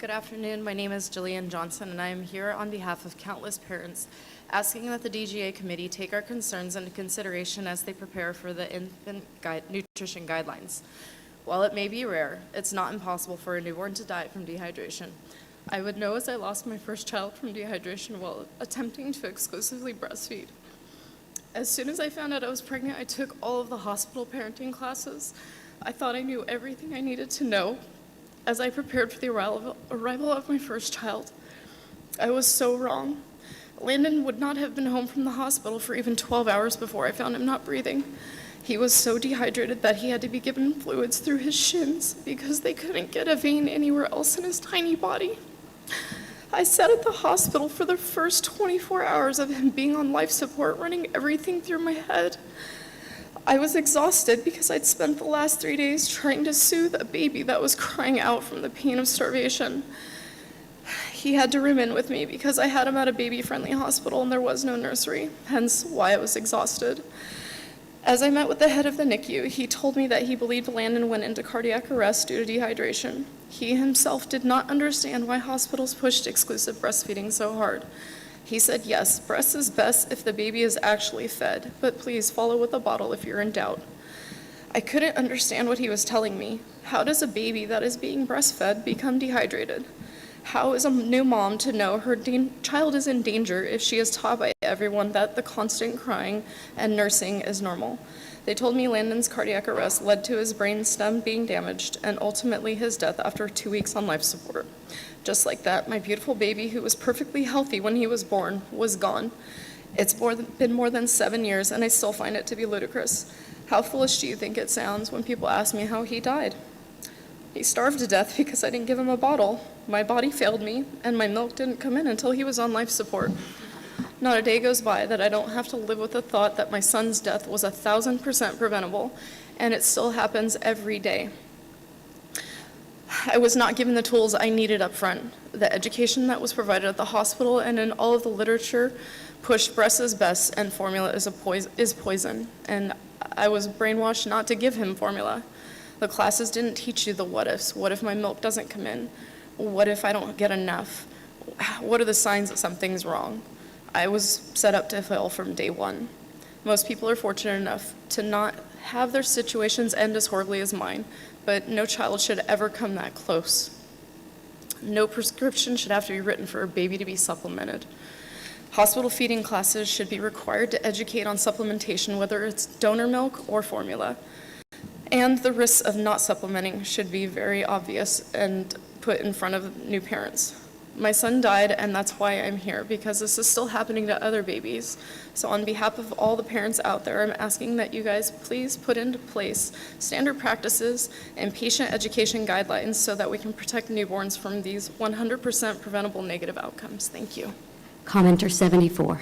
Good afternoon. My name is Jillian Johnson, and I am here on behalf of countless parents asking that the DGA committee take our concerns into consideration as they prepare for the infant nutrition guidelines. While it may be rare, it's not impossible for a newborn to die from dehydration. I would know as I lost my first child from dehydration while attempting to exclusively breastfeed. As soon as I found out I was pregnant, I took all of the hospital parenting classes. I thought I knew everything I needed to know as I prepared for the arrival of my first child. I was so wrong. Landon would not have been home from the hospital for even 12 hours before I found him not breathing. He was so dehydrated that he had to be given fluids through his shins because they couldn't get a vein anywhere else in his tiny body. I sat at the hospital for the first 24 hours of him being on life support, running everything through my head. I was exhausted because I'd spent the last 3 days trying to soothe a baby that was crying out from the pain of starvation. He had to room in with me because I had him at a baby-friendly hospital and there was no nursery, hence why I was exhausted. As I met with the head of the NICU, he told me that he believed Landon went into cardiac arrest due to dehydration. He himself did not understand why hospitals pushed exclusive breastfeeding so hard. He said, yes, breast is best if the baby is actually fed, but please follow with a bottle if you're in doubt. I couldn't understand what he was telling me. How does a baby that is being breastfed become dehydrated? How is a new mom to know her child is in danger if she is taught by everyone that the constant crying and nursing is normal? They told me Landon's cardiac arrest led to his brain stem being damaged and ultimately his death after 2 weeks on life support. Just like that, my beautiful baby, who was perfectly healthy when he was born, was gone. It's been more than 7 years, and I still find it to be ludicrous. How foolish do you think it sounds when people ask me how he died? He starved to death because I didn't give him a bottle. My body failed me, and my milk didn't come in until he was on life support. Not a day goes by that I don't have to live with the thought that my son's death was 1,000% preventable, and it still happens every day. I was not given the tools I needed up front. The education that was provided at the hospital and in all of the literature pushed breast is best and formula is poison. And I was brainwashed not to give him formula. The classes didn't teach you the what ifs. What if my milk doesn't come in? What if I don't get enough? What are the signs that something's wrong? I was set up to fail from day one. Most people are fortunate enough to not have their situations end as horribly as mine, but no child should ever come that close. No prescription should have to be written for a baby to be supplemented. Hospital feeding classes should be required to educate on supplementation, whether it's donor milk or formula. And the risks of not supplementing should be very obvious and put in front of new parents. My son died, and that's why I'm here, because this is still happening to other babies. So on behalf of all the parents out there, I'm asking that you guys please put into place standard practices and patient education guidelines so that we can protect newborns from these 100% preventable negative outcomes. Thank you. Commenter 74.